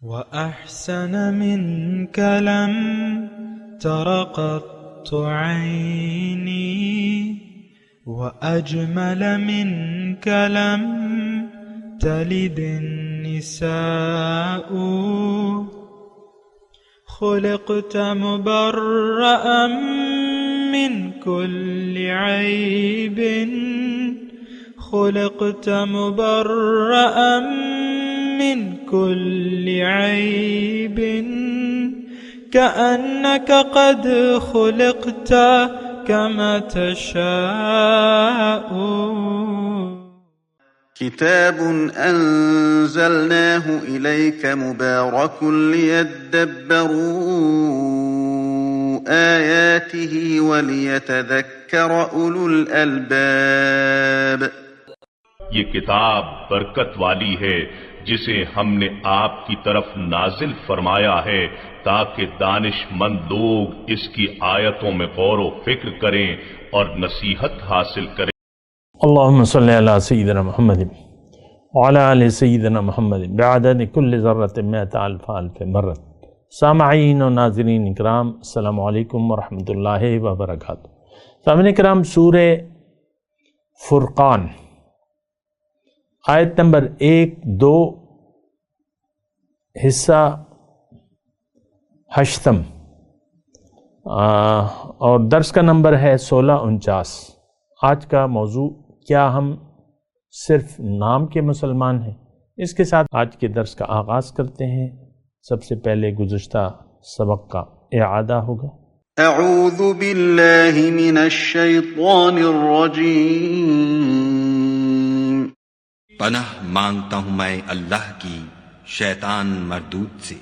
وأحسن منك لم تر قط عيني، وأجمل منك لم تلد النساء. خلقت مبرأ من كل عيب، خلقت مبرأ من كل عيب، كأنك قد خلقت كما تشاء. كتاب أنزلناه إليك مبارك ليدبروا آياته وليتذكر أولو الألباب. یہ کتاب برکت والی ہے جسے ہم نے آپ کی طرف نازل فرمایا ہے تاکہ دانش مند لوگ اس کی آیتوں میں غور و فکر کریں اور نصیحت حاصل کریں۔ اللہم صلی علی سیدنا محمد وعلی آل سیدنا محمد بعدد کل ذرۃ مئۃ الف الف مرۃ۔ سامعین و ناظرین اکرام، السلام علیکم ورحمۃ اللہ وبرکاتہ۔ سامعین اکرام، سورہ فرقان آیت نمبر 1، 2، حصہ ہشتم، اور درس کا نمبر ہے 1649۔ آج کا موضوع، کیا ہم صرف نام کے مسلمان ہیں؟ اس کے ساتھ آج کے درس کا آغاز کرتے ہیں۔ سب سے پہلے گزشتہ سبق کا اعادہ ہوگا۔ اعوذ باللہ من الشیطان الرجیم۔ پناہ مانگتا ہوں میں اللہ کی شیطان مردود سے۔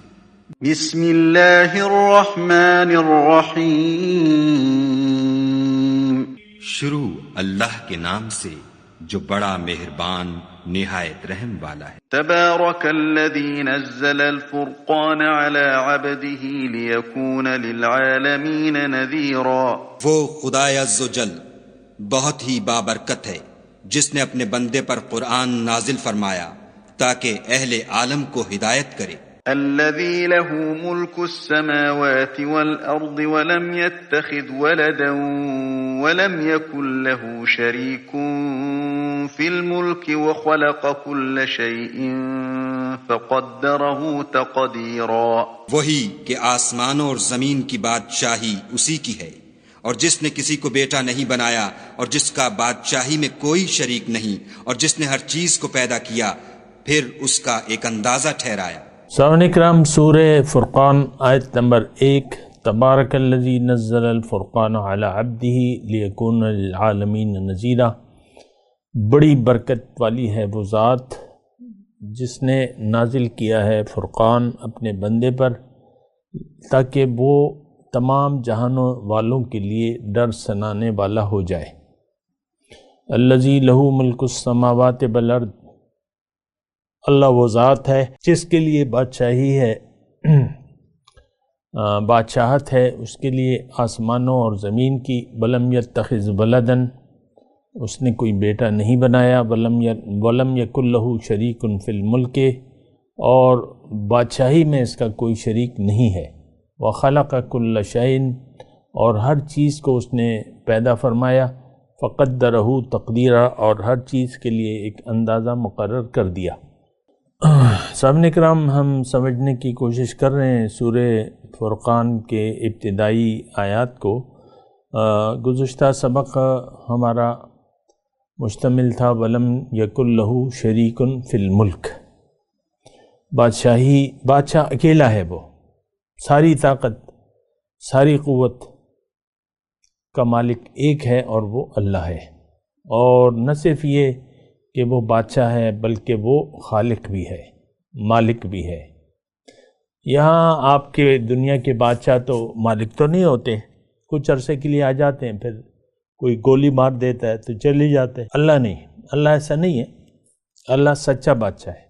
بسم اللہ الرحمن الرحیم۔ شروع اللہ کے نام سے جو بڑا مہربان نہایت رحم والا ہے۔ تبارک الذی نزل الفرقان علی عبده لیکون للعالمین نذیرا۔ وہ خدائے عز و جل بہت ہی بابرکت ہے جس نے اپنے بندے پر قرآن نازل فرمایا تاکہ اہل عالم کو ہدایت کرے۔ الذي له ملك السماوات والأرض ولم يتخذ ولدا ولم يكن له شريك في الملك وخلق كل شيء فقدره تقديرا۔ وہی کہ آسمانوں اور زمین کی بادشاہی اسی کی ہے، اور جس نے کسی کو بیٹا نہیں بنایا اور جس کا بادشاہی میں کوئی شریک نہیں، اور جس نے ہر چیز کو پیدا کیا پھر اس کا ایک اندازہ ٹھہرایا۔ سامعین اکرام، سورہ فرقان آیت نمبر 1، تبارک الذی نزل الفرقان علی عبدہ لیکون للعالمین نذیرا۔ بڑی برکت والی ہے وہ ذات جس نے نازل کیا ہے فرقان اپنے بندے پر تاکہ وہ تمام جہانوں والوں کے لیے ڈر سنانے والا ہو جائے۔ الذی لہ ملک السماوات والارض، اللہ وہ ذات ہے جس کے لیے بادشاہی ہے، بادشاہت ہے اس کے لیے آسمانوں اور زمین کی۔ ولم یتخذ ولدا، اس نے کوئی بیٹا نہیں بنایا۔ ولم یکن لہ شریک فی الملک، اور بادشاہی میں اس کا کوئی شریک نہیں ہے۔ وخلق کل شیء، اور ہر چیز کو اس نے پیدا فرمایا۔ فقدرہ تقدیرا، اور ہر چیز کے لیے ایک اندازہ مقرر کر دیا۔ سامعین اکرام، ہم سمجھنے کی کوشش کر رہے ہیں سورہ فرقان کے ابتدائی آیات کو۔ گزشتہ سبق ہمارا مشتمل تھا وَلَمْ يَكُنْ لَهُ شَرِيكٌ فِي الْمُلْكِ۔ بادشاہ اکیلا ہے، وہ ساری طاقت ساری قوت کا مالک ایک ہے اور وہ اللہ ہے۔ اور نہ صرف یہ کہ وہ بادشاہ ہے بلکہ وہ خالق بھی ہے، مالک بھی ہے۔ یہاں آپ کے دنیا کے بادشاہ تو مالک تو نہیں ہوتے، کچھ عرصے کے لیے آ جاتے ہیں، پھر کوئی گولی مار دیتا ہے تو چلے جاتے ہیں۔ اللہ نہیں، اللہ ایسا نہیں ہے، اللہ سچا بادشاہ ہے،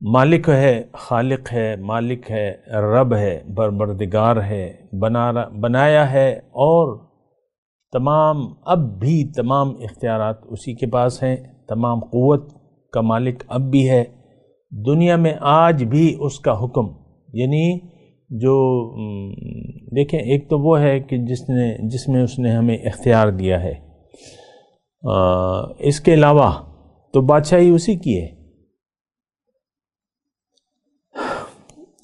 مالک ہے، خالق ہے، مالک ہے، رب ہے، پروردگار ہے، بنایا ہے، اور اب بھی تمام اختیارات اسی کے پاس ہیں۔ تمام قوت کا مالک اب بھی ہے، دنیا میں آج بھی اس کا حکم، یعنی جو دیکھیں ایک تو وہ ہے کہ جس میں اس نے ہمیں اختیار دیا ہے، اس کے علاوہ تو بادشاہی اسی کی ہے۔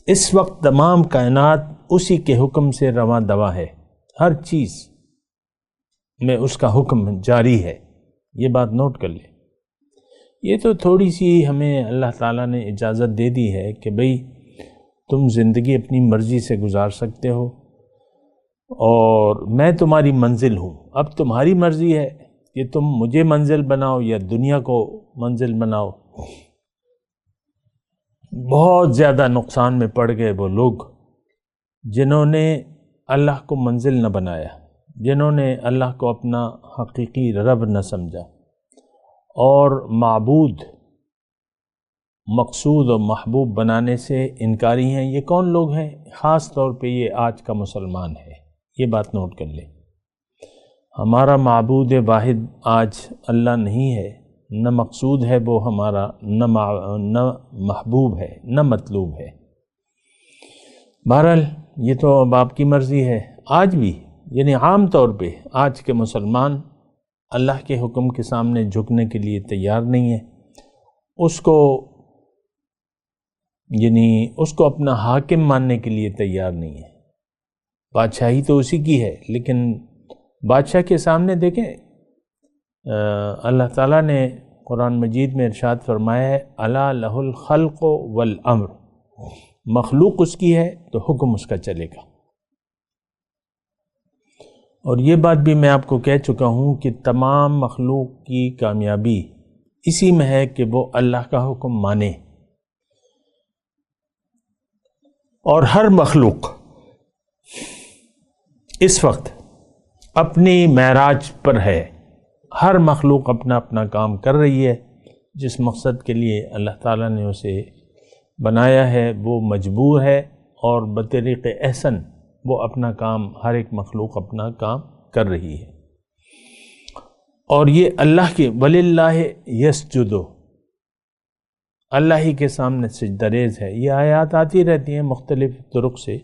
اس وقت تمام کائنات اسی کے حکم سے رواں دواں ہے، ہر چیز میں اس کا حکم جاری ہے، یہ بات نوٹ کر لیں۔ یہ تو تھوڑی سی ہمیں اللہ تعالیٰ نے اجازت دے دی ہے کہ بھئی تم زندگی اپنی مرضی سے گزار سکتے ہو اور میں تمہاری منزل ہوں، اب تمہاری مرضی ہے کہ تم مجھے منزل بناؤ یا دنیا کو منزل بناؤ۔ بہت زیادہ نقصان میں پڑ گئے وہ لوگ جنہوں نے اللہ کو منزل نہ بنایا، جنہوں نے اللہ کو اپنا حقیقی رب نہ سمجھا اور معبود، مقصود اور محبوب بنانے سے انکاری ہیں۔ یہ کون لوگ ہیں؟ خاص طور پہ یہ آج کا مسلمان ہے، یہ بات نوٹ کر لیں۔ ہمارا معبود واحد آج اللہ نہیں ہے، نہ مقصود ہے وہ ہمارا، نہ محبوب ہے، نہ مطلوب ہے۔ بہرحال یہ تو اب آپ کی مرضی ہے۔ آج بھی یعنی عام طور پہ آج کے مسلمان اللہ کے حکم کے سامنے جھکنے کے لیے تیار نہیں ہے، اس کو اپنا حاکم ماننے کے لیے تیار نہیں ہے۔ بادشاہی تو اسی کی ہے، لیکن بادشاہ کے سامنے دیکھیں اللہ تعالیٰ نے قرآن مجید میں ارشاد فرمایا ہے الا لہ الخلق والامر، مخلوق اس کی ہے تو حکم اس کا چلے گا۔ اور یہ بات بھی میں آپ کو کہہ چکا ہوں کہ تمام مخلوق کی کامیابی اسی میں ہے کہ وہ اللہ کا حکم مانے، اور ہر مخلوق اس وقت اپنی معراج پر ہے، ہر مخلوق اپنا اپنا کام کر رہی ہے، جس مقصد کے لیے اللہ تعالیٰ نے اسے بنایا ہے وہ مجبور ہے، اور بطریق احسن وہ اپنا کام، ہر ایک مخلوق اپنا کام کر رہی ہے۔ اور یہ اللہ کے وَلِلَّهِ يَسْجُدُ، اللہ ہی کے سامنے سجدہ ریز ہے۔ یہ آیات آتی رہتی ہیں مختلف طرق سے۔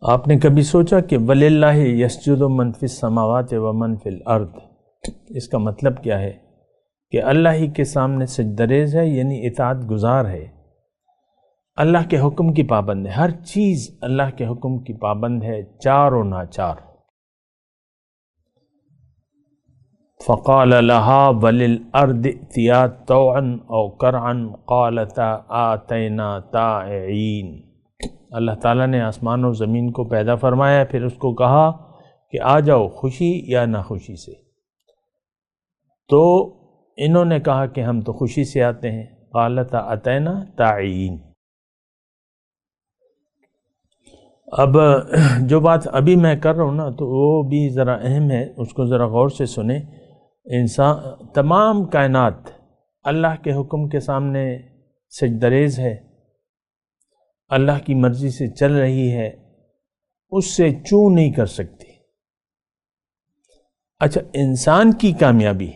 آپ نے کبھی سوچا کہ وَلِلَّهِ يَسْجُدُ مَنْ فِي السَّمَاوَاتِ وَمَنْ فِي الْأَرْضِ، اس کا مطلب کیا ہے؟ کہ اللہ ہی کے سامنے سجدہ ریز ہے، یعنی اطاعت گزار ہے، اللہ کے حکم کی پابند ہے، ہر چیز اللہ کے حکم کی پابند ہے، چار و ناچار۔ فَقَالَ لَهَا وَلِلْأَرْضِ ائْتِيَا طَوْعًا أَوْ كَرْهًا قَالَتَا آتَيْنَا طَائِعِينَ۔ اللہ تعالیٰ نے آسمان اور زمین کو پیدا فرمایا، پھر اس کو کہا کہ آ جاؤ خوشی یا ناخوشی سے۔ تو انہوں نے کہا کہ ہم تو خوشی سے آتے ہیں، قالتا اتینا طائعین۔ اب جو بات ابھی میں کر رہا ہوں نا تو وہ بھی ذرا اہم ہے، اس کو ذرا غور سے سنیں۔ انسان، تمام کائنات اللہ کے حکم کے سامنے سجدہ ریز ہے، اللہ کی مرضی سے چل رہی ہے، اس سے چوں نہیں کر سکتی۔ اچھا، انسان کی کامیابی،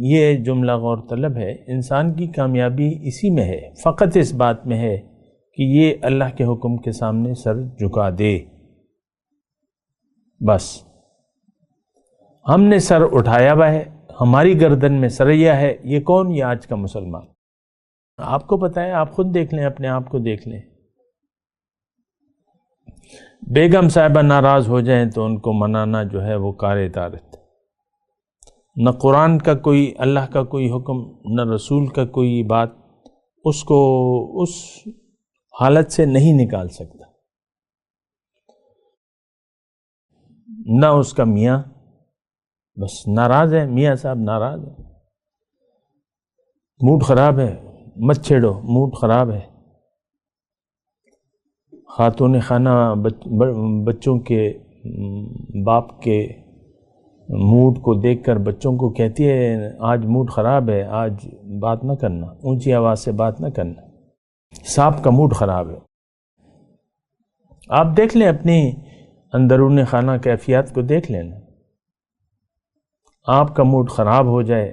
یہ جملہ غور طلب ہے، انسان کی کامیابی اسی میں ہے، فقط اس بات میں ہے کہ یہ اللہ کے حکم کے سامنے سر جھکا دے، بس۔ ہم نے سر اٹھایا ہوا ہے، ہماری گردن میں سریا ہے۔ یہ کون؟ یہ آج کا مسلمان۔ آپ کو پتہ ہے، آپ خود دیکھ لیں، اپنے آپ کو دیکھ لیں۔ بیگم صاحبہ ناراض ہو جائیں تو ان کو منانا جو ہے وہ کار طارت۔ نہ قرآن کا کوئی، اللہ کا کوئی حکم، نہ رسول کا کوئی بات اس کو اس حالت سے نہیں نکال سکتا۔ نہ اس کا میاں، بس ناراض ہے، میاں صاحب ناراض ہے، موڈ خراب ہے، مت چھیڑو، موڈ خراب ہے۔ خاتون خانہ بچوں کے باپ کے موڈ کو دیکھ کر بچوں کو کہتی ہے آج موڈ خراب ہے، آج بات نہ کرنا، اونچی آواز سے بات نہ کرنا، صاحب کا موڈ خراب ہے۔ آپ دیکھ لیں اپنی اندرون خانہ کیفیات کو دیکھ لینا، آپ کا موڈ خراب ہو جائے،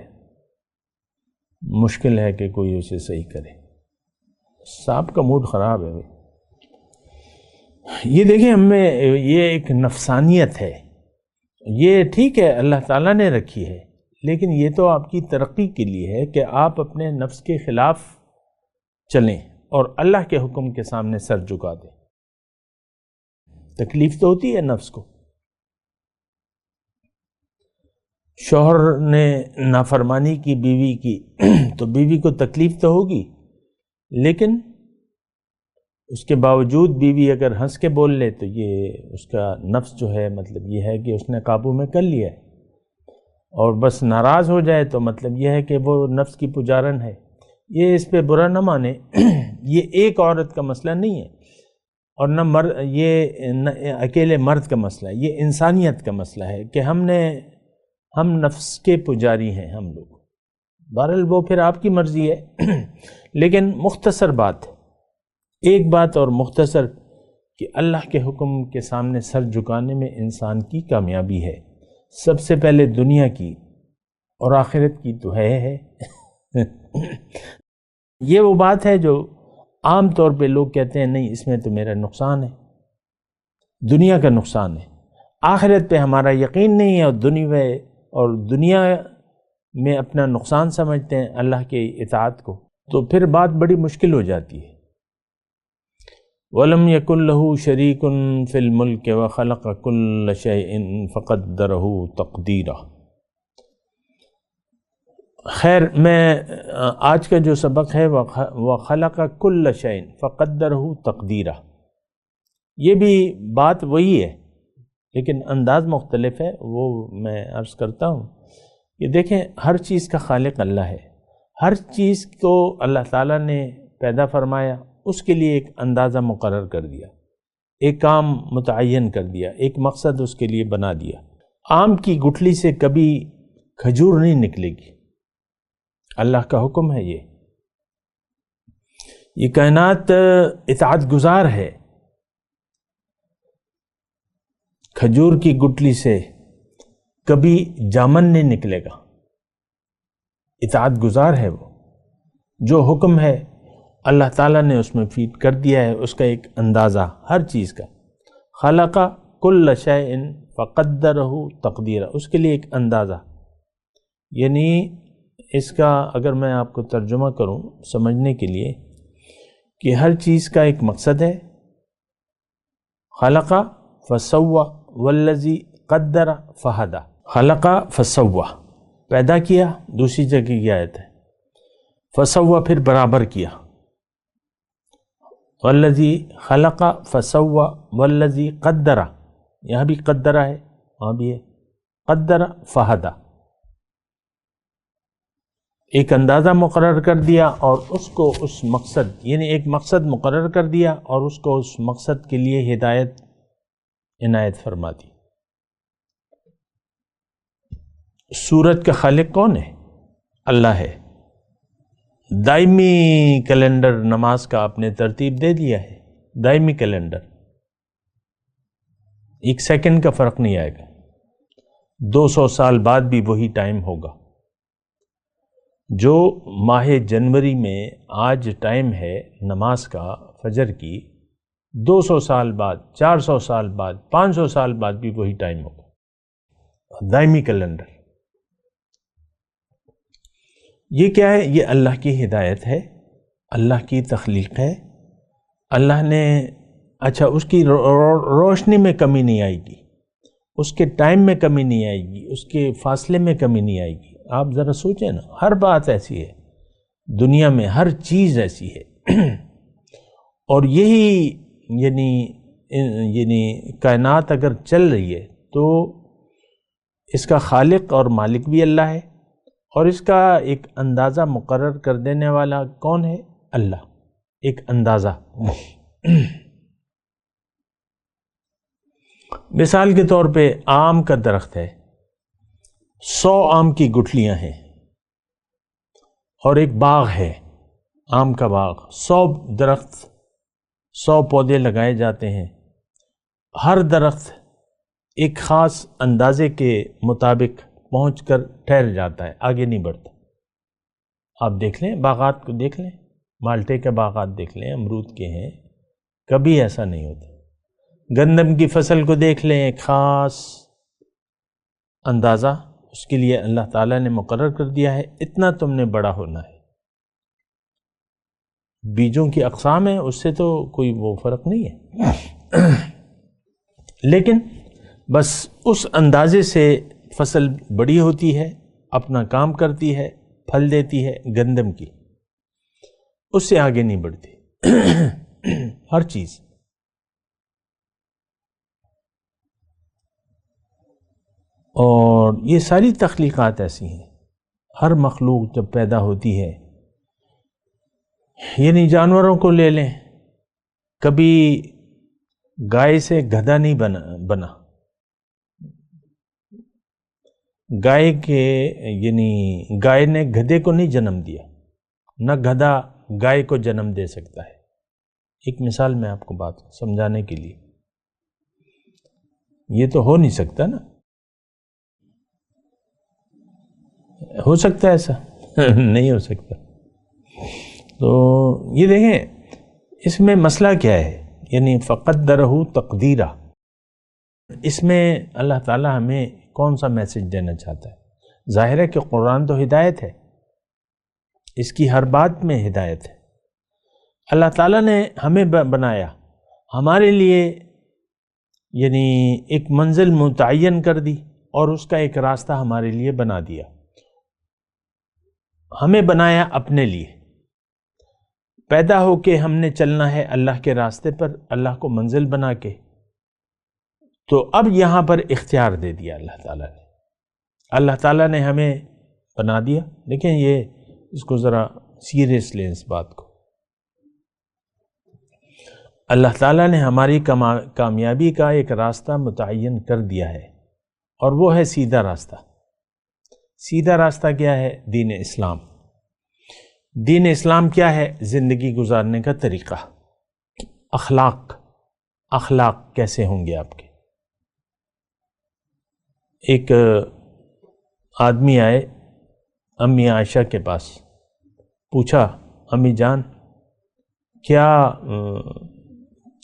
مشکل ہے کہ کوئی اسے صحیح کرے. صاحب کا موڈ خراب ہے بھائی. یہ دیکھیں ہم میں یہ ایک نفسانیت ہے. یہ ٹھیک ہے اللہ تعالیٰ نے رکھی ہے، لیکن یہ تو آپ کی ترقی کے لیے ہے کہ آپ اپنے نفس کے خلاف چلیں اور اللہ کے حکم کے سامنے سر جھکا دیں. تکلیف تو ہوتی ہے نفس کو. شوہر نے نافرمانی کی بیوی کی تو بیوی کو تکلیف تو ہوگی، لیکن اس کے باوجود بیوی اگر ہنس کے بول لے تو یہ اس کا نفس جو ہے مطلب یہ ہے کہ اس نے قابو میں کر لیا ہے. اور بس ناراض ہو جائے تو مطلب یہ ہے کہ وہ نفس کی پجارن ہے. یہ اس پہ برا نہ مانے. یہ ایک عورت کا مسئلہ نہیں ہے اور نہ یہ اکیلے مرد کا مسئلہ ہے، یہ انسانیت کا مسئلہ ہے کہ ہم نفس کے پجاری ہیں ہم لوگ. بہرحال وہ پھر آپ کی مرضی ہے. لیکن مختصر بات، ایک بات اور مختصر، کہ اللہ کے حکم کے سامنے سر جھکانے میں انسان کی کامیابی ہے. سب سے پہلے دنیا کی اور آخرت کی تو ہے. یہ وہ بات ہے جو عام طور پہ لوگ کہتے ہیں نہیں اس میں تو میرا نقصان ہے، دنیا کا نقصان ہے، آخرت پہ ہمارا یقین نہیں ہے، اور دنیا میں اپنا نقصان سمجھتے ہیں اللہ کے اطاعت کو، تو پھر بات بڑی مشکل ہو جاتی ہے. وَلَمْ يَكُنْ لَهُ شَرِيكٌ فِي الْمُلْكِ وَخَلَقَ كُلَّ شَيْءٍ فَقَدَّرَهُ تَقْدِيرًا. خیر، میں آج کا جو سبق ہے وَخَلَقَ كُلَّ شَيْءٍ فَقَدَّرَهُ تَقْدِيرًا، یہ بھی بات وہی ہے لیکن انداز مختلف ہے. وہ میں عرض کرتا ہوں کہ دیکھیں ہر چیز کا خالق اللہ ہے. ہر چیز کو اللہ تعالیٰ نے پیدا فرمایا، اس کے لیے ایک اندازہ مقرر کر دیا، ایک کام متعین کر دیا، ایک مقصد اس کے لیے بنا دیا. آم کی گٹھلی سے کبھی کھجور نہیں نکلے گی، اللہ کا حکم ہے. یہ کائنات اطاعت گزار ہے. کھجور کی گٹھلی سے کبھی جامن نہیں نکلے گا، اطاعت گزار ہے. وہ جو حکم ہے اللہ تعالیٰ نے اس میں فیڈ کر دیا ہے، اس کا ایک اندازہ ہر چیز کا. خلق کل شیء فقدرہ تقدیرا، اس کے لیے ایک اندازہ. یعنی اس کا اگر میں آپ کو ترجمہ کروں سمجھنے کے لیے کہ ہر چیز کا ایک مقصد ہے. خلق فسوى والذی قدر فہدی. خلق فسوى، پیدا کیا، دوسری جگہ کی آیت ہے. فسوى پھر برابر کیا. والذی خلق فسوى والذی قدر، یہاں بھی قدر ہے، وہاں بھی ہے قدر فہدی. ایک اندازہ مقرر کر دیا اور اس کو اس مقصد، یعنی ایک مقصد مقرر کر دیا اور اس کو اس مقصد کے لیے ہدایت عنایت فرما دی. سورج کا خالق کون ہے؟ اللہ ہے. دائمی کیلنڈر نماز کا آپ نے ترتیب دے دیا ہے، دائمی کیلنڈر، ایک سیکنڈ کا فرق نہیں آئے گا. 200 سال بعد بھی وہی ٹائم ہوگا. جو ماہ جنوری میں آج ٹائم ہے نماز کا فجر کی، 200 سال بعد، 400 سال بعد، 500 سال بعد بھی وہی ٹائم ہوگا. دائمی کیلنڈر. یہ کیا ہے؟ یہ اللہ کی ہدایت ہے، اللہ کی تخلیق ہے. اللہ نے اچھا اس کی روشنی میں کمی نہیں آئے گی، اس کے ٹائم میں کمی نہیں آئے گی، اس کے فاصلے میں کمی نہیں آئے گی. آپ ذرا سوچیں نا، ہر بات ایسی ہے دنیا میں، ہر چیز ایسی ہے. اور یہی یعنی کائنات اگر چل رہی ہے تو اس کا خالق اور مالک بھی اللہ ہے، اور اس کا ایک اندازہ مقرر کر دینے والا کون ہے؟ اللہ. ایک اندازہ. مثال کے طور پہ آم کا درخت ہے، 100 آم کی گٹھلیاں ہیں، اور ایک باغ ہے، آم کا باغ. 100 درخت، 100 پودے لگائے جاتے ہیں. ہر درخت ایک خاص اندازے کے مطابق پہنچ کر ٹھہر جاتا ہے، آگے نہیں بڑھتا. آپ دیکھ لیں باغات کو، دیکھ لیں مالٹے کے باغات دیکھ لیں، امرود کے ہیں، کبھی ایسا نہیں ہوتا۔ گندم کی فصل کو دیکھ لیں، ایک خاص اندازہ اس کے لیے اللہ تعالیٰ نے مقرر کر دیا ہے، اتنا تم نے بڑا ہونا ہے۔ بیجوں کی اقسام ہیں، اس سے تو کوئی وہ فرق نہیں ہے، لیکن بس اس اندازے سے فصل بڑی ہوتی ہے، اپنا کام کرتی ہے، پھل دیتی ہے گندم کی، اس سے آگے نہیں بڑھتی ہر چیز۔ اور یہ ساری تخلیقات ایسی ہیں، ہر مخلوق جب پیدا ہوتی ہے، یعنی جانوروں کو لے لیں، کبھی گائے سے گدھا نہیں بنا، گائے کے یعنی گائے نے گدھے کو نہیں جنم دیا، نہ گدھا گائے کو جنم دے سکتا ہے۔ ایک مثال میں آپ کو بات سمجھانے کے لیے، یہ تو ہو نہیں سکتا نا، ہو سکتا ہے ایسا؟ نہیں ہو سکتا۔ تو یہ دیکھیں اس میں مسئلہ کیا ہے، یعنی فقدرہ تقدیرہ، اس میں اللہ تعالیٰ ہمیں کون سا میسج دینا چاہتا ہے؟ ظاہر ہے کہ قرآن تو ہدایت ہے، اس کی ہر بات میں ہدایت ہے۔ اللہ تعالیٰ نے ہمیں بنایا، ہمارے لیے یعنی ایک منزل متعین کر دی اور اس کا ایک راستہ ہمارے لیے بنا دیا۔ ہمیں بنایا اپنے لیے، پیدا ہو کے ہم نے چلنا ہے اللہ کے راستے پر، اللہ کو منزل بنا کے، تو اب یہاں پر اختیار دے دیا اللہ تعالیٰ نے۔ اللہ تعالیٰ نے ہمیں بنا دیا، لیکن یہ اس کو ذرا سیریس لیں اس بات کو۔ اللہ تعالیٰ نے ہماری کامیابی کا ایک راستہ متعین کر دیا ہے، اور وہ ہے سیدھا راستہ۔ سیدھا راستہ کیا ہے؟ دین اسلام۔ دین اسلام کیا ہے؟ زندگی گزارنے کا طریقہ، اخلاق کیسے ہوں گے آپ کے۔ ایک آدمی آئے امی عائشہ کے پاس، پوچھا امی جان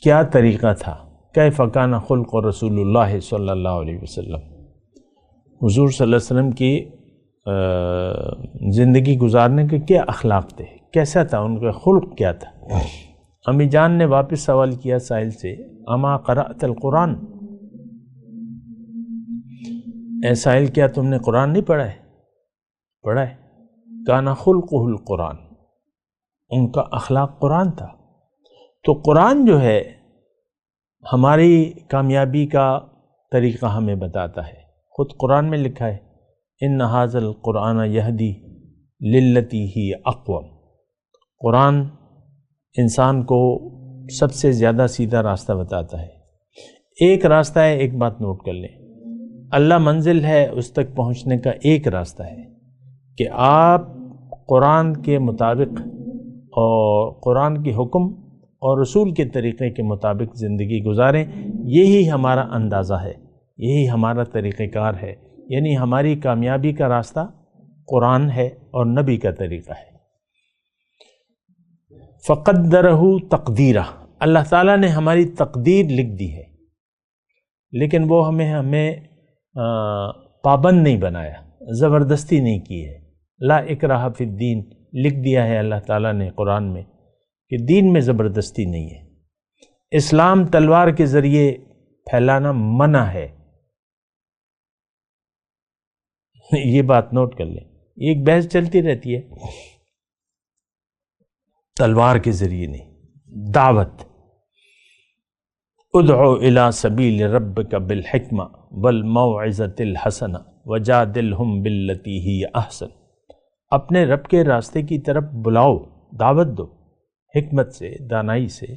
کیا طریقہ تھا، کیف کان خلق رسول اللہ صلی اللہ علیہ وسلم، حضور صلی اللہ علیہ وسلم کی زندگی گزارنے کے کیا اخلاق تھے، کیسا تھا ان کا خلق کیا تھا۔ امی جان نے واپس سوال کیا سائل سے، اما قرأت القرآن، اے سائل کیا تم نے قرآن نہیں پڑھا ہے؟ پڑھا ہے۔ کان خلقہ القرآن، ان کا اخلاق قرآن تھا۔ تو قرآن جو ہے ہماری کامیابی کا طریقہ ہمیں بتاتا ہے، خود قرآن میں لکھا ہے ان ھذا القرآن یہدی للتی ہی اقوم، قرآن انسان کو سب سے زیادہ سیدھا راستہ بتاتا ہے۔ ایک راستہ ہے، ایک بات نوٹ کر لیں، اللہ منزل ہے، اس تک پہنچنے کا ایک راستہ ہے کہ آپ قرآن کے مطابق اور قرآن کے حکم اور رسول کے طریقے کے مطابق زندگی گزاریں۔ یہی ہمارا اندازہ ہے، یہی ہمارا طریقہ کار ہے، یعنی ہماری کامیابی کا راستہ قرآن ہے اور نبی کا طریقہ ہے۔ فقدرہ تقدیرہ، اللہ تعالیٰ نے ہماری تقدیر لکھ دی ہے، لیکن وہ ہمیں پابند نہیں بنایا، زبردستی نہیں کی ہے۔ لا اکراہ فی الدین لکھ دیا ہے اللہ تعالیٰ نے قرآن میں کہ دین میں زبردستی نہیں ہے۔ اسلام تلوار کے ذریعے پھیلانا منع ہے، یہ بات نوٹ کر لیں، ایک بحث چلتی رہتی ہے، تلوار کے ذریعے نہیں، دعوت ادعو الی سبیل ربک بالحکمہ والموعظۃ الحسنہ وجادلہم باللتی ہی احسن، اپنے رب کے راستے کی طرف بلاؤ، دعوت دو، حکمت سے، دانائی سے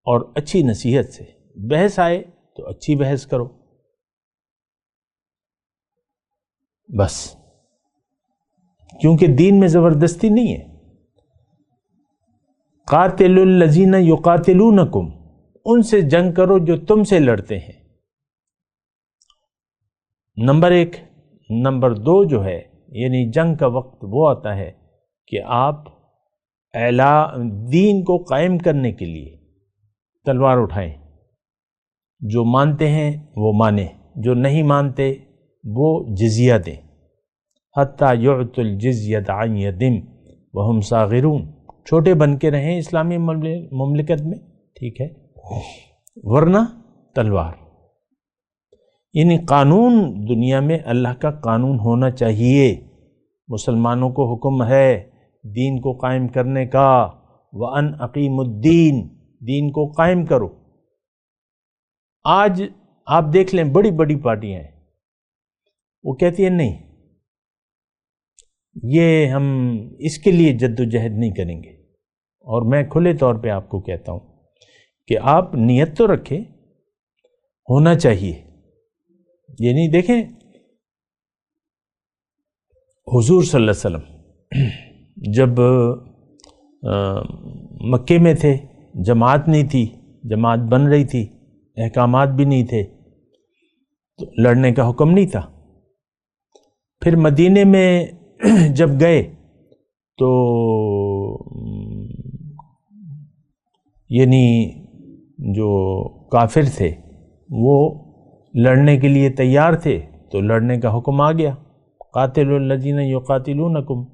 اور اچھی نصیحت سے۔ بحث آئے تو اچھی بحث کرو، بس، کیونکہ دین میں زبردستی نہیں ہے۔ قاتلوا الذین یقاتلونکم، ان سے جنگ کرو جو تم سے لڑتے ہیں، نمبر 1۔ نمبر 2 جو ہے، یعنی جنگ کا وقت وہ آتا ہے کہ آپ دین کو قائم کرنے کے لیے تلوار اٹھائیں. جو مانتے ہیں وہ مانیں، جو نہیں مانتے وہ جزیہ دیں. حتیٰ یعطوا الجزیۃ عن ید وہم صاغرون. چھوٹے بن کے رہیں اسلامی مملکت میں، ٹھیک ہے، ورنہ تلوار. یعنی قانون دنیا میں اللہ کا قانون ہونا چاہیے. مسلمانوں کو حکم ہے دین کو قائم کرنے کا. وَأَنْ أَقِيمُوا الدِّينَ، دین کو قائم کرو. آج آپ دیکھ لیں بڑی بڑی پارٹیاں ہیں، وہ کہتی ہیں نہیں، یہ ہم اس کے لیے جد و جہد نہیں کریں گے. اور میں کھلے طور پہ آپ کو کہتا ہوں کہ آپ نیت تو رکھیں، ہونا چاہیے. یعنی دیکھیں حضور صلی اللہ علیہ وسلم جب مکے میں تھے، جماعت نہیں تھی، جماعت بن رہی تھی، احکامات بھی نہیں تھے، تو لڑنے کا حکم نہیں تھا. پھر مدینے میں جب گئے تو یعنی جو کافر تھے وہ لڑنے کے لیے تیار تھے، تو لڑنے کا حکم آ گیا. قاتلوا الذین یقاتلونکم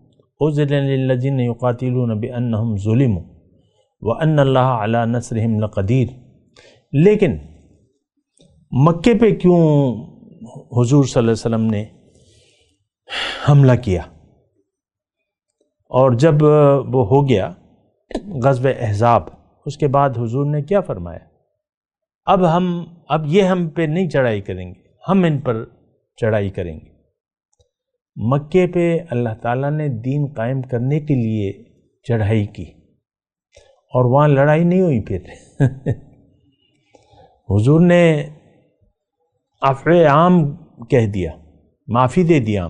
اذن للذین یقاتلون بانہم ظلموا وان اللہ علی نصرہم لقدیر. لیکن مکے پہ کیوں حضور صلی اللہ علیہ وسلم نے حملہ کیا؟ اور جب وہ ہو گیا غزوہ احزاب، اس کے بعد حضور نے کیا فرمایا؟ اب یہ ہم پہ نہیں چڑھائی کریں گے، ہم ان پر چڑھائی کریں گے. مکے پہ اللہ تعالیٰ نے دین قائم کرنے کے لیے چڑھائی کی، اور وہاں لڑائی نہیں ہوئی. پھر حضور نے عفو عام کہہ دیا، معافی دے دیا.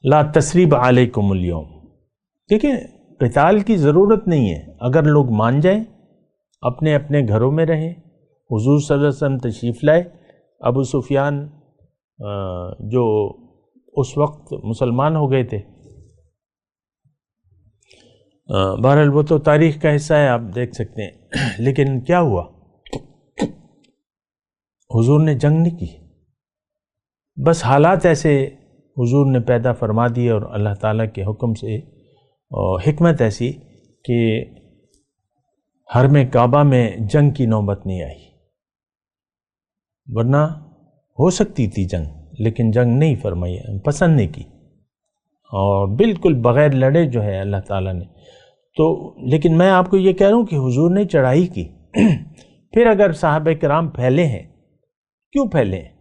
لا تثریب علیکم اليوم. دیکھیں قتال کی ضرورت نہیں ہے، اگر لوگ مان جائیں، اپنے اپنے گھروں میں رہیں. حضور صلی اللہ علیہ وسلم تشریف لائے. ابو سفیان جو اس وقت مسلمان ہو گئے تھے، بہرحال وہ تو تاریخ کا حصہ ہے، آپ دیکھ سکتے ہیں. لیکن کیا ہوا؟ حضور نے جنگ نہیں کی. بس حالات ایسے حضور نے پیدا فرما دیے، اور اللہ تعالیٰ کے حکم سے حکمت ایسی کہ حرم کعبہ میں جنگ کی نوبت نہیں آئی. ورنہ ہو سکتی تھی جنگ، لیکن جنگ نہیں فرمائی، پسند نہیں کی، اور بالکل بغیر لڑے جو ہے اللہ تعالیٰ نے. تو لیکن میں آپ کو یہ کہہ رہا ہوں کہ حضور نے چڑھائی کی. پھر اگر صحابہ کرام پھیلے ہیں، کیوں پھیلے ہیں؟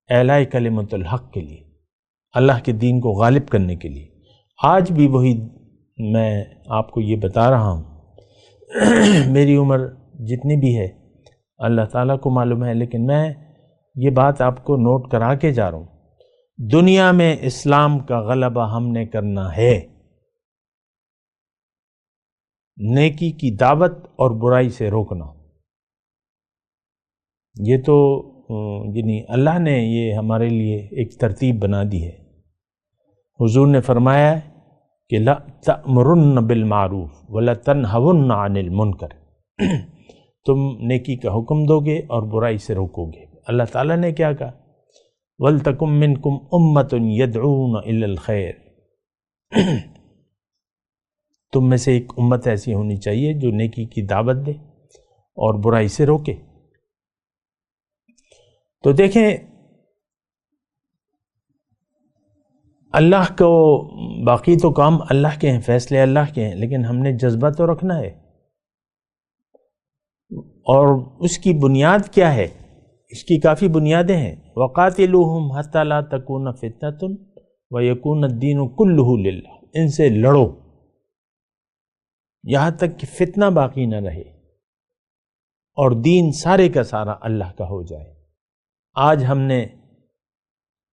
اعلاء کلمۃ الحق کے لیے، اللہ کے دین کو غالب کرنے کے لیے. آج بھی وہی میں آپ کو یہ بتا رہا ہوں. میری عمر جتنی بھی ہے اللہ تعالیٰ کو معلوم ہے، لیکن میں یہ بات آپ کو نوٹ کرا کے جا رہا ہوں. دنیا میں اسلام کا غلبہ ہم نے کرنا ہے. نیکی کی دعوت اور برائی سے روکنا، یہ تو یعنی اللہ نے یہ ہمارے لیے ایک ترتیب بنا دی ہے. حضور نے فرمایا ہے کہ لا تأمرن بالمعروف ولا تنہون عن المنکر. تم نیکی کا حکم دو گے اور برائی سے روکو گے. اللہ تعالیٰ نے کیا کہا؟ وَلْتَكُمْ مِنْكُمْ أُمَّةٌ يَدْعُونَ إِلَى الْخَيْرِ. تم میں سے ایک امت ایسی ہونی چاہیے جو نیکی کی دعوت دے اور برائی سے روکے. تو دیکھیں اللہ کو، باقی تو کام اللہ کے ہیں، فیصلے اللہ کے ہیں، لیکن ہم نے جذبہ تو رکھنا ہے. اور اس کی بنیاد کیا ہے؟ اس کی کافی بنیادیں ہیں. وَقَاتِلُوهُمْ حَتَّى لَا تَكُونَ فِتْنَةٌ وَيَكُونَ الدِّينُ كُلُّهُ لِلَّهِ. ان سے لڑو یہاں تک کہ فتنہ باقی نہ رہے اور دین سارے کا سارا اللہ کا ہو جائے. آج ہم نے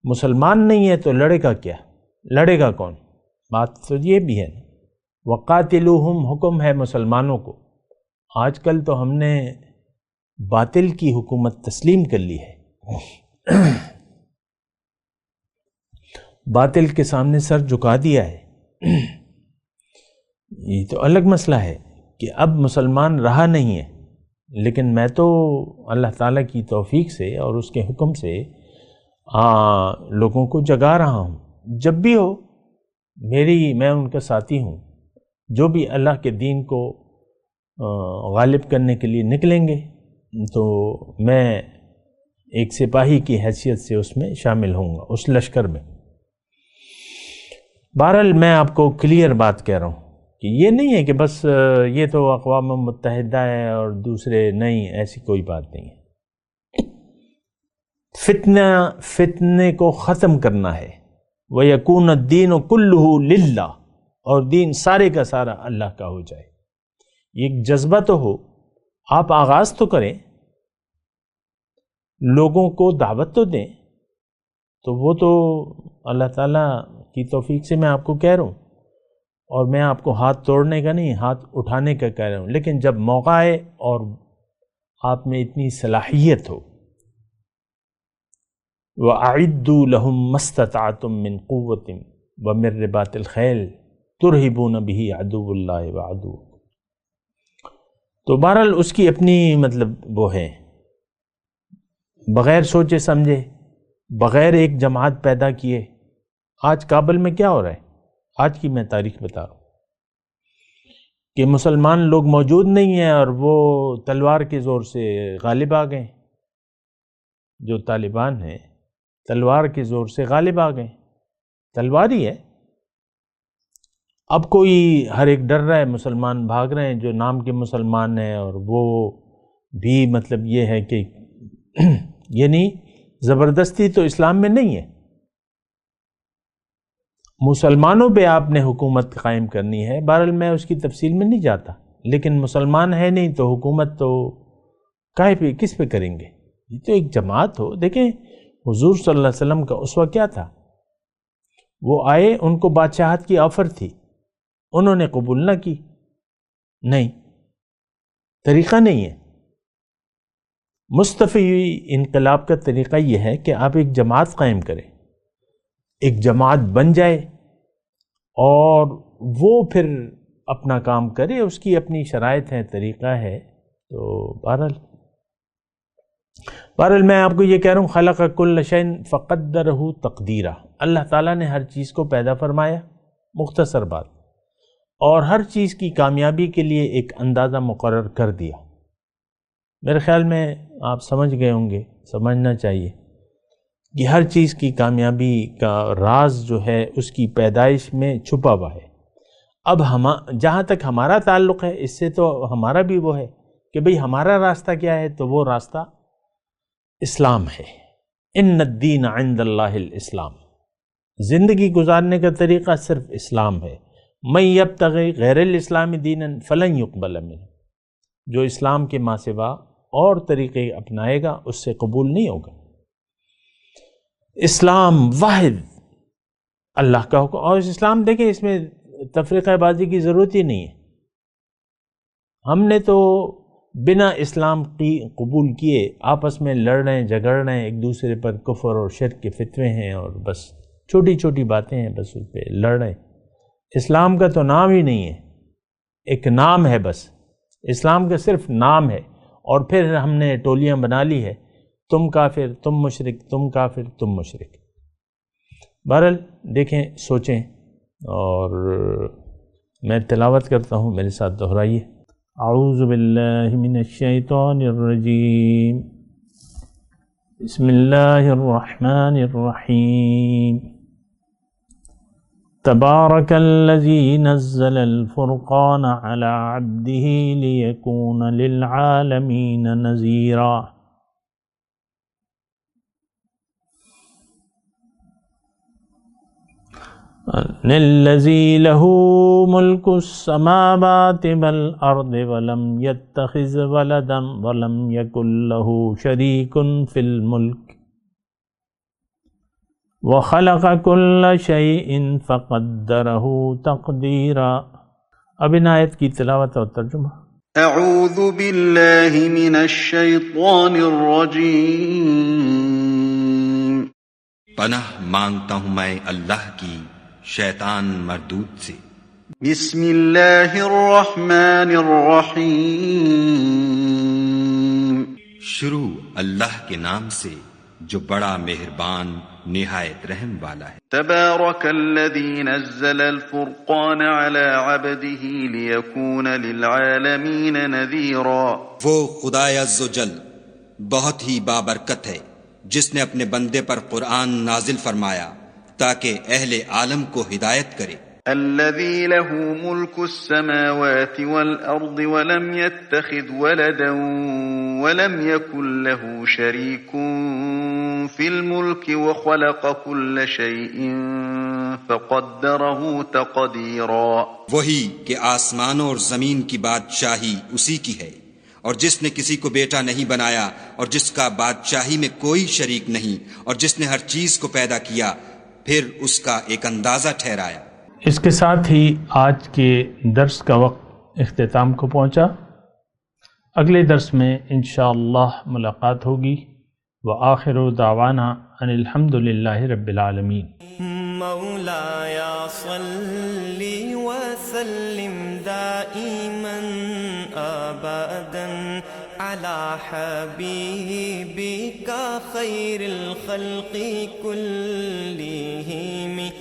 مسلمان نہیں ہے تو لڑے گا کیا؟ لڑے گا کون؟ بات تو یہ بھی ہے. وَقَاتِلُوهُمْ حکم ہے مسلمانوں کو. آج کل تو ہم نے باطل کی حکومت تسلیم کر لی ہے، باطل کے سامنے سر جھکا دیا ہے. یہ تو الگ مسئلہ ہے کہ اب مسلمان رہا نہیں ہے، لیکن میں تو اللہ تعالیٰ کی توفیق سے اور اس کے حکم سے لوگوں کو جگا رہا ہوں. جب بھی ہو میں ان کا ساتھی ہوں. جو بھی اللہ کے دین کو غالب کرنے کے لیے نکلیں گے تو میں ایک سپاہی کی حیثیت سے اس میں شامل ہوں گا، اس لشکر میں. بہرحال میں آپ کو کلیئر بات کہہ رہا ہوں کہ یہ نہیں ہے کہ بس یہ تو اقوام متحدہ ہے اور دوسرے نہیں، ایسی کوئی بات نہیں ہے. فتنے کو ختم کرنا ہے. وَيَكُونَ الدِّينُ كُلُّهُ لِلَّهِ، اور دین سارے کا سارا اللہ کا ہو جائے. یہ ایک جذبہ تو ہو، آپ آغاز تو کریں، لوگوں کو دعوت تو دیں. تو وہ تو اللہ تعالیٰ کی توفیق سے میں آپ کو کہہ رہا ہوں، اور میں آپ کو ہاتھ توڑنے کا نہیں، ہاتھ اٹھانے کا کہہ رہا ہوں. لیکن جب موقع آئے اور آپ میں اتنی صلاحیت ہو، وَأَعِدُّوا لَهُم مَّا اسْتَطَعْتُم مِّن قُوَّةٍ وَمِن رِّبَاطِ الْخَيْلِ تُرْهِبُونَ بِهِ عَدُوَّ اللَّهِ وَعَدُوَّكُمْ. تو بہرحال اس کی اپنی وہ ہے، بغیر سوچے سمجھے، بغیر ایک جماعت پیدا کیے. آج کابل میں کیا ہو رہا ہے؟ آج کی میں تاریخ بتا رہا ہوں کہ مسلمان لوگ موجود نہیں ہیں اور وہ تلوار کے زور سے غالب آ گئے. جو طالبان ہیں تلوار کے زور سے غالب آ گئے. تلوار ہی ہے. اب کوئی ہر ایک ڈر رہا ہے، مسلمان بھاگ رہے ہیں جو نام کے مسلمان ہیں، اور وہ بھی یہ ہے کہ یعنی زبردستی تو اسلام میں نہیں ہے. مسلمانوں پہ آپ نے حکومت قائم کرنی ہے. بہرحال میں اس کی تفصیل میں نہیں جاتا، لیکن مسلمان ہے نہیں تو حکومت تو کاہے پہ کس پہ کریں گے؟ یہ تو ایک جماعت ہو. دیکھیں حضور صلی اللہ علیہ وسلم کا اسوہ کیا تھا؟ وہ آئے، ان کو بادشاہت کی آفر تھی، انہوں نے قبول نہ کی. نہیں، طریقہ نہیں ہے. مصطفی انقلاب کا طریقہ یہ ہے کہ آپ ایک جماعت قائم کریں، ایک جماعت بن جائے اور وہ پھر اپنا کام کرے. اس کی اپنی شرائط ہیں، طریقہ ہے. تو بہرحال میں آپ کو یہ کہہ رہا ہوں، خلق کل شیء فقدرہ تقدیرا. اللہ تعالیٰ نے ہر چیز کو پیدا فرمایا، مختصر بات، اور ہر چیز کی کامیابی کے لیے ایک اندازہ مقرر کر دیا. میرے خیال میں آپ سمجھ گئے ہوں گے، سمجھنا چاہیے کہ ہر چیز کی کامیابی کا راز جو ہے اس کی پیدائش میں چھپا ہوا ہے. اب جہاں تک ہمارا تعلق ہے اس سے تو ہمارا بھی وہ ہے کہ بھئی ہمارا راستہ کیا ہے، تو وہ راستہ اسلام ہے. ان الدین عند اللہ الاسلام. زندگی گزارنے کا طریقہ صرف اسلام ہے. من یبتغی غیر الاسلام دینا فلن یقبل منہ. جو اسلام کے ماں سوا اور طریقے اپنائے گا اس سے قبول نہیں ہوگا. اسلام واحد اللہ کا حکم، اور اسلام دیکھیں اس میں تفریقہ بازی کی ضرورت ہی نہیں ہے. ہم نے تو بنا اسلام کی قبول کیے آپس میں لڑ رہے ہیں، جھگڑ رہے ہیں، ایک دوسرے پر کفر اور شرک کے فتوے ہیں، اور بس چھوٹی چھوٹی باتیں ہیں، بس اس پہ لڑ رہے ہیں. اسلام کا تو نام ہی نہیں ہے، ایک نام ہے بس. اسلام کا صرف نام ہے، اور پھر ہم نے ٹولیاں بنا لی ہے، تم کافر، تم مشرک، تم کافر، تم مشرک. بہرحال دیکھیں، سوچیں، اور میں تلاوت کرتا ہوں، میرے ساتھ دہرائیے. اعوذ باللہ من الشیطان الرجیم. بسم اللہ الرحمن الرحیم. تبارک الذی نزل الفرقان علی عبدہ لیکون للعالمین نذیرا. الذی لہ ملک السماوات والارض ولم یتخذ ولدا ولم یکن لہ شریک فی الملک وخلق کل شیء فقدرہ تقدیرا. اب ان آیت کی تلاوت اور ترجمہ. اعوذ باللہ من الشیطان الرجیم. پناہ مانگتا ہوں میں اللہ کی شیطان مردود سے۔ بسم اللہ الرحمن الرحیم شروع اللہ کے نام سے جو بڑا مہربان نہایت رحم والا ہے۔ تبارک الذی نزل الفرقان على عبده لیکون للعالمین نذیرا۔ وہ خدا عز و جل بہت ہی بابرکت ہے جس نے اپنے بندے پر قرآن نازل فرمایا تاکہ اہل عالم کو ہدایت کرے۔ الذي له ملك السماوات والأرض ولم يتخذ ولدا ولم يكن له شريك في الملك وخلق كل شيء فقدره تقديرا۔ وہی کہ آسمانوں اور زمین کی بادشاہی اسی کی ہے، اور جس نے کسی کو بیٹا نہیں بنایا، اور جس کا بادشاہی میں کوئی شریک نہیں، اور جس نے ہر چیز کو پیدا کیا پھر اس کا ایک اندازہ ٹھہرایا۔ اس کے ساتھ ہی آج کے درس کا وقت اختتام کو پہنچا۔ اگلے درس میں انشاءاللہ ملاقات ہوگی۔ وآخر دعوانا ان الحمد للہ رب العالمین۔ مولاي صل وسلم دائما ابدا على حبيبك خير الخلق كلهم